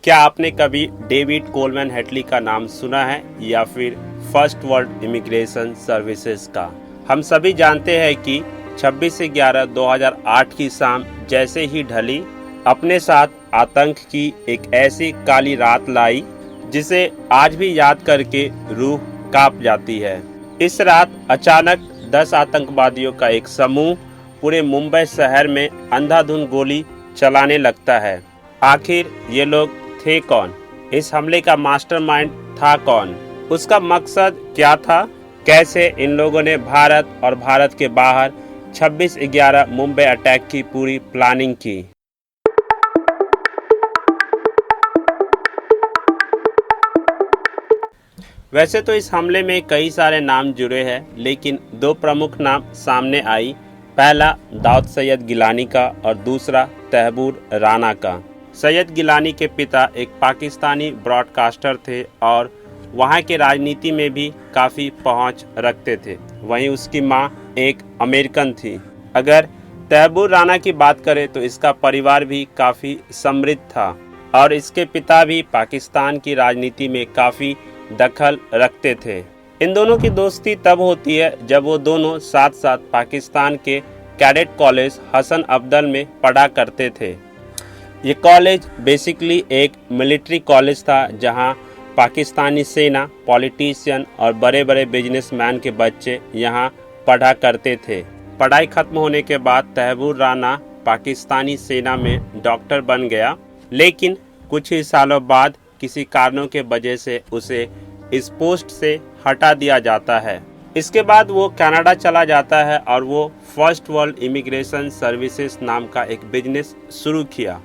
क्या आपने कभी डेविड कोलमैन हेटली का नाम सुना है या फिर फर्स्ट वर्ल्ड इमिग्रेशन सर्विसेज का? हम सभी जानते हैं कि 26/11/2008 की शाम जैसे ही ढली, अपने साथ आतंक की एक ऐसी काली रात लाई जिसे आज भी याद करके रूह कांप जाती है। इस रात अचानक 10 आतंकवादियों का एक समूह पूरे मुंबई शहर में अंधाधुंध गोली चलाने लगता है। आखिर ये लोग थे कौन? इस हमले का मास्टरमाइंड था कौन? उसका मकसद क्या था? कैसे इन लोगों ने भारत और भारत के बाहर 26/11 मुंबई अटैक की पूरी प्लानिंग की? वैसे तो इस हमले में कई सारे नाम जुड़े हैं, लेकिन दो प्रमुख नाम सामने आई। पहला दाऊद सैयद गिलानी का और दूसरा तैमूर राना का। सैयद गिलानी के पिता एक पाकिस्तानी ब्रॉडकास्टर थे और वहाँ के राजनीति में भी काफ़ी पहुँच रखते थे। वहीं उसकी माँ एक अमेरिकन थी। अगर तैमूर राना की बात करें तो इसका परिवार भी काफ़ी समृद्ध था और इसके पिता भी पाकिस्तान की राजनीति में काफ़ी दखल रखते थे। इन दोनों की दोस्ती तब होती है जब वो दोनों साथ साथ पाकिस्तान के कैडेट कॉलेज हसन अब्दल में पढ़ा करते थे। ये कॉलेज बेसिकली एक मिलिट्री कॉलेज था जहां पाकिस्तानी सेना, पॉलिटिशियन और बड़े बड़े बिजनेसमैन के बच्चे यहां पढ़ा करते थे। पढ़ाई खत्म होने के बाद तैमूर राना पाकिस्तानी सेना में डॉक्टर बन गया, लेकिन कुछ ही सालों बाद किसी कारणों के वजह से उसे इस पोस्ट से हटा दिया जाता है। इसके बाद वो कनाडा चला जाता है और वो फर्स्ट वर्ल्ड इमिग्रेशन सर्विसेज नाम का एक बिजनेस शुरू किया।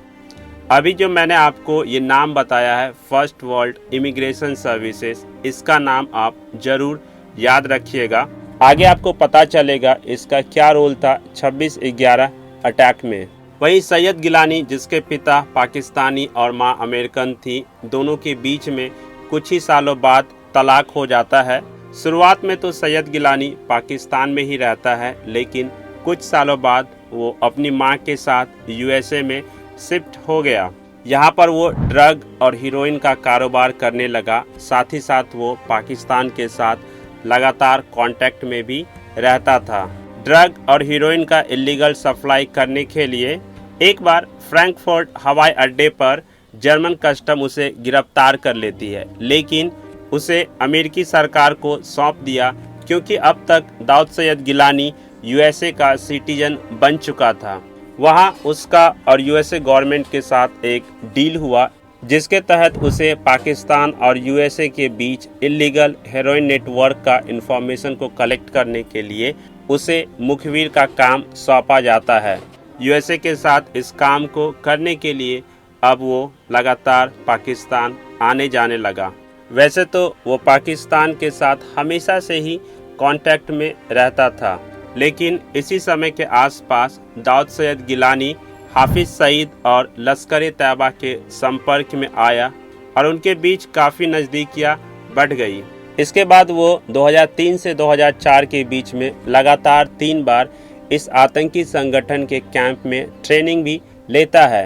अभी जो मैंने आपको ये नाम बताया है फर्स्ट वर्ल्ड इमिग्रेशन सर्विसेज, इसका नाम आप जरूर याद रखिएगा। आगे आपको पता चलेगा इसका क्या रोल था 26/11 अटैक में। वहीं सैयद गिलानी, जिसके पिता पाकिस्तानी और मां अमेरिकन थी, दोनों के बीच में कुछ ही सालों बाद तलाक हो जाता है। शुरुआत में तो सैयद गिलानी पाकिस्तान में ही रहता है, लेकिन कुछ सालों बाद वो अपनी मां के साथ यूएसए में शिफ्ट हो गया। यहाँ पर वो ड्रग और हीरोइन का कारोबार करने लगा। साथ ही साथ वो पाकिस्तान के साथ लगातार कांटेक्ट में भी रहता था। ड्रग और हीरोइन का इलीगल सप्लाई करने के लिए एक बार फ्रैंकफर्ट हवाई अड्डे पर जर्मन कस्टम उसे गिरफ्तार कर लेती है, लेकिन उसे अमेरिकी सरकार को सौंप दिया क्योंकि अब तक दाऊद सैयद गिलानी यूएसए का सिटीजन बन चुका था। वहाँ उसका और यूएसए गवर्नमेंट के साथ एक डील हुआ जिसके तहत उसे पाकिस्तान और यूएसए के बीच इलीगल हेरोइन नेटवर्क का इंफॉर्मेशन को कलेक्ट करने के लिए उसे मुखबिर का काम सौंपा जाता है। यूएसए के साथ इस काम को करने के लिए अब वो लगातार पाकिस्तान आने जाने लगा। वैसे तो वो पाकिस्तान के साथ हमेशा से ही कांटेक्ट में रहता था, लेकिन इसी समय के आसपास दाऊद सैयद गिलानी हाफिज सईद और लश्कर-ए-तैयबा के संपर्क में आया और उनके बीच काफ़ी नज़दीकियाँ बढ़ गई। इसके बाद वो 2003 से 2004 के बीच में लगातार 3 बार इस आतंकी संगठन के कैंप में ट्रेनिंग भी लेता है।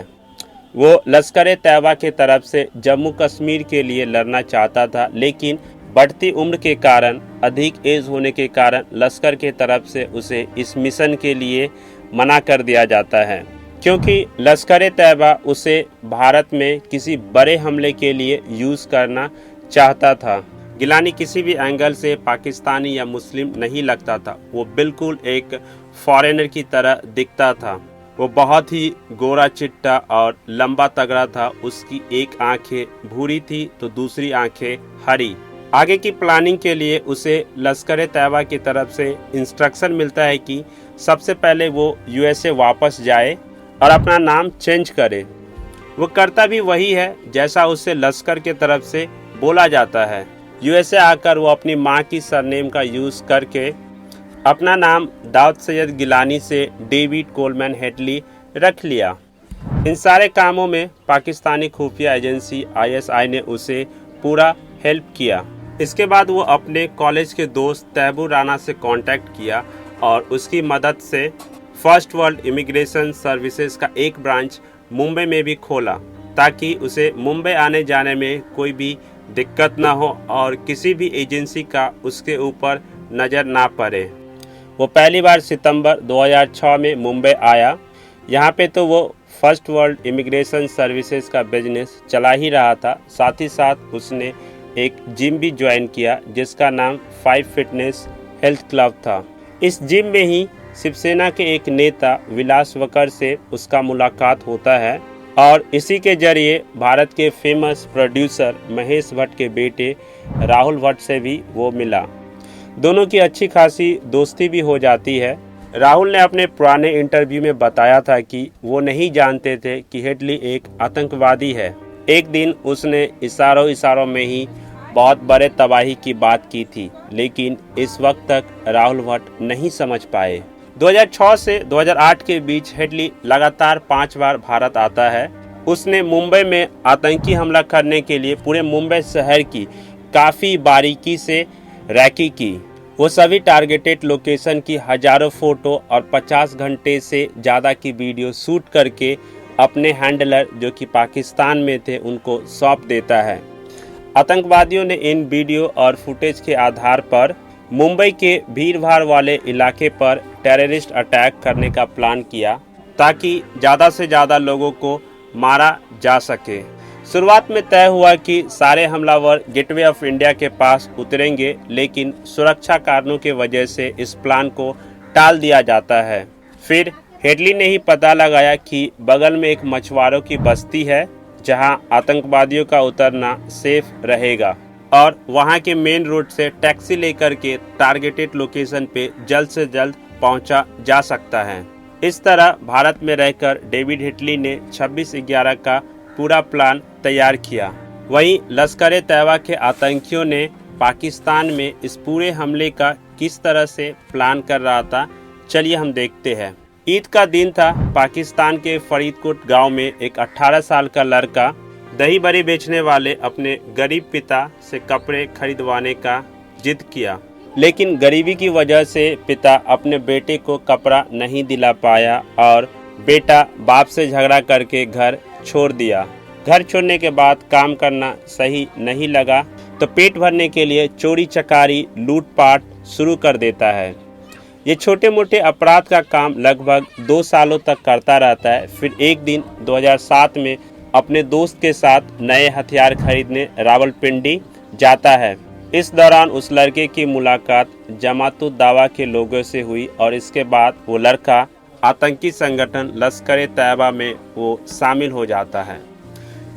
वो लश्कर-ए-तैयबा के तरफ से जम्मू कश्मीर के लिए लड़ना चाहता था, लेकिन बढ़ती उम्र के कारण, अधिक एज होने के कारण लश्कर के तरफ से उसे इस मिशन के लिए मना कर दिया जाता है, क्योंकि लश्कर-ए-तैयबा उसे भारत में किसी बड़े हमले के लिए यूज़ करना चाहता था। गिलानी किसी भी एंगल से पाकिस्तानी या मुस्लिम नहीं लगता था। वो बिल्कुल एक फॉरेनर की तरह दिखता था। वो बहुत ही गोरा चिट्टा और लंबा तगड़ा था। उसकी एक आंखें भूरी थी तो दूसरी आंखें हरी। आगे की प्लानिंग के लिए उसे लश्कर-ए-तैयबा की तरफ से इंस्ट्रक्शन मिलता है कि सबसे पहले वो यूएसए वापस जाए और अपना नाम चेंज करे। वो करता भी वही है जैसा उसे लश्कर के तरफ से बोला जाता है। यूएसए आकर वो अपनी माँ की सरनेम का यूज़ करके अपना नाम दाऊद सैयद गिलानी से डेविड कोलमैन हेटली रख लिया। इन सारे कामों में पाकिस्तानी खुफिया एजेंसी आईएसआई ने उसे पूरा हेल्प किया। इसके बाद वो अपने कॉलेज के दोस्त तैमूर राना से कांटेक्ट किया और उसकी मदद से फर्स्ट वर्ल्ड इमिग्रेशन सर्विसेज का एक ब्रांच मुंबई में भी खोला ताकि उसे मुंबई आने जाने में कोई भी दिक्कत ना हो और किसी भी एजेंसी का उसके ऊपर नज़र ना पड़े। वो पहली बार सितंबर 2006 में मुंबई आया। यहाँ पे तो वो फर्स्ट वर्ल्ड इमिग्रेशन सर्विसेज का बिजनेस चला ही रहा था, साथ ही साथ उसने एक जिम भी ज्वाइन किया जिसका नाम 5 फिटनेस हेल्थ क्लब था। इस जिम में ही शिवसेना के एक नेता विलास वकर से उसका मुलाकात होता है और इसी के जरिए भारत के फेमस प्रोड्यूसर महेश भट्ट के बेटे राहुल भट्ट से भी वो मिला। दोनों की अच्छी खासी दोस्ती भी हो जाती है। राहुल ने अपने पुराने इंटरव्यू में बताया था कि वो नहीं जानते थे कि हेडली एक आतंकवादी है। एक दिन उसने इशारों में ही बहुत बड़े तबाही की बात की थी, लेकिन इस वक्त तक राहुल भट्ट नहीं समझ पाए। 2006 से 2008 के बीच हेडली लगातार 5 बार भारत आता है। उसने मुंबई में आतंकी हमला करने के लिए पूरे मुंबई शहर की काफ़ी बारीकी से रैकी की। वो सभी टारगेटेड लोकेशन की हजारों फोटो और 50 घंटे से ज़्यादा की वीडियो शूट करके अपने हैंडलर जो कि पाकिस्तान में थे उनको सौंप देता है। आतंकवादियों ने इन वीडियो और फुटेज के आधार पर मुंबई के भीड़-भाड़ वाले इलाके पर टेररिस्ट अटैक करने का प्लान किया ताकि ज़्यादा से ज़्यादा लोगों को मारा जा सके। शुरुआत में तय हुआ कि सारे हमलावर गेटवे ऑफ इंडिया के पास उतरेंगे, लेकिन सुरक्षा कारणों की वजह से इस प्लान को टाल दिया जाता है। फिर हेडली ने ही पता लगाया कि बगल में एक मछुआरों की बस्ती है जहां आतंकवादियों का उतरना सेफ रहेगा और वहां के मेन रोड से टैक्सी लेकर के टारगेटेड लोकेशन पे जल्द से जल्द पहुंचा जा सकता है। इस तरह भारत में रहकर डेविड हेडली ने 26/11 का पूरा प्लान तैयार किया। वहीं लश्कर ए तैयबा के आतंकियों ने पाकिस्तान में इस पूरे हमले का किस तरह से प्लान कर रहा था, चलिए हम देखते हैं। ईद का दिन था। पाकिस्तान के फरीदकोट गांव में एक 18 साल का लड़का दही बड़ी बेचने वाले अपने गरीब पिता से कपड़े खरीदवाने का जिद किया, लेकिन गरीबी की वजह से पिता अपने बेटे को कपड़ा नहीं दिला पाया और बेटा बाप से झगड़ा करके घर छोड़ दिया। घर छोड़ने के बाद काम करना सही नहीं लगा तो पेट भरने के लिए चोरी चकारी लूटपाट शुरू कर देता है। ये छोटे मोटे अपराध का काम लगभग 2 सालों तक करता रहता है। फिर एक दिन 2007 में अपने दोस्त के साथ नए हथियार खरीदने रावलपिंडी जाता है। इस दौरान उस लड़के की मुलाकात जमात-उद दावा के लोगों से हुई और इसके बाद वो लड़का आतंकी संगठन लश्कर ए तैयबा में वो शामिल हो जाता है।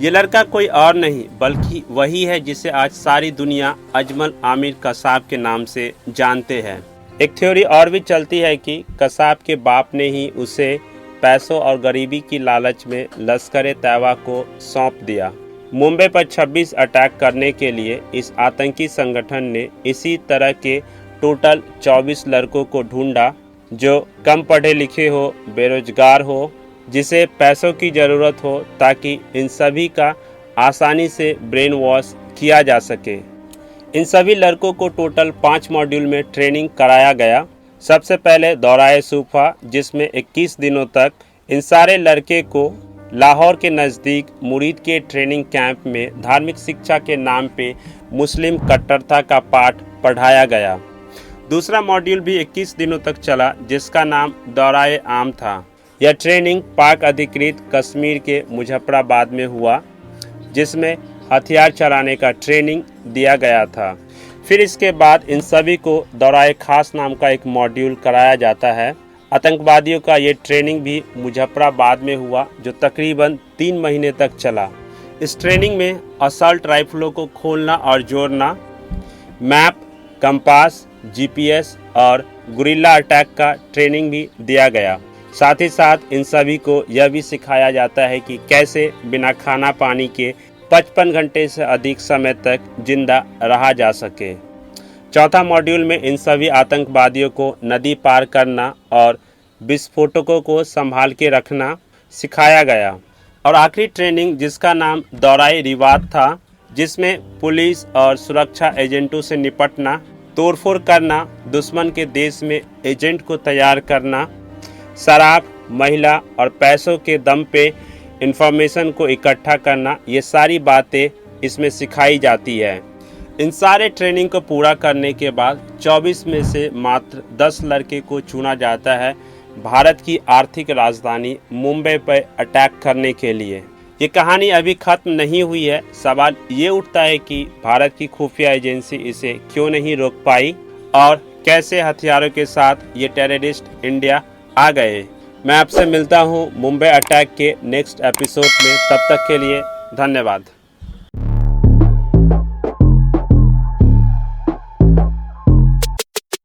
ये लड़का कोई और नहीं बल्कि वही है जिसे आज सारी दुनिया अजमल आमिर कसाब के नाम से जानते हैं। एक थ्योरी और भी चलती है कि कसाब के बाप ने ही उसे पैसों और गरीबी की लालच में लश्कर ए तैयबा को सौंप दिया। मुंबई पर 26 अटैक करने के लिए इस आतंकी संगठन ने इसी तरह के टोटल 24 लड़कों को ढूंढा जो कम पढ़े लिखे हो, बेरोजगार हो, जिसे पैसों की ज़रूरत हो ताकि इन सभी का आसानी से ब्रेन वॉश किया जा सके। इन सभी लड़कों को टोटल 5 मॉड्यूल में ट्रेनिंग कराया गया। सबसे पहले दौराए सूफा, जिसमें 21 दिनों तक इन सारे लड़के को लाहौर के नज़दीक मुरीद के ट्रेनिंग कैंप में धार्मिक शिक्षा के नाम पे मुस्लिम कट्टरता का पाठ पढ़ाया गया। दूसरा मॉड्यूल भी 21 दिनों तक चला जिसका नाम दौराए आम था। यह ट्रेनिंग पाक अधिकृत कश्मीर के मुजफ्फराबाद में हुआ जिसमें हथियार चलाने का ट्रेनिंग दिया गया था। फिर इसके बाद इन सभी को दौराए खास नाम का एक मॉड्यूल कराया जाता है। आतंकवादियों का ये ट्रेनिंग भी मुजफ्फराबाद में हुआ जो तकरीबन 3 महीने तक चला। इस ट्रेनिंग में असॉल्ट राइफलों को खोलना और जोड़ना, मैप, कंपास, जीपीएस और गुरिल्ला अटैक का ट्रेनिंग भी दिया गया। साथ ही साथ इन सभी को यह भी सिखाया जाता है कि कैसे बिना खाना पानी के 55 घंटे से अधिक समय तक जिंदा रहा जा सके। चौथा मॉड्यूल में इन सभी आतंकवादियों को नदी पार करना और विस्फोटकों को संभाल के रखना सिखाया गया। और आखिरी ट्रेनिंग जिसका नाम दौराए रिवात था, जिसमें पुलिस और सुरक्षा एजेंटों से निपटना, तोड़फोड़ करना, दुश्मन के देश में एजेंट को तैयार करना, शराब, महिला और पैसों के दम पे इंफॉर्मेशन को इकट्ठा करना, ये सारी बातें इसमें सिखाई जाती है। इन सारे ट्रेनिंग को पूरा करने के बाद 24 में से मात्र 10 लड़के को चुना जाता है भारत की आर्थिक राजधानी मुंबई पर अटैक करने के लिए। ये कहानी अभी खत्म नहीं हुई है। सवाल ये उठता है कि भारत की खुफिया एजेंसी इसे क्यों नहीं रोक पाई और कैसे हथियारों के साथ ये टेररिस्ट इंडिया आ गए। मैं आपसे मिलता हूँ मुंबई अटैक के नेक्स्ट एपिसोड में। तब तक के लिए धन्यवाद।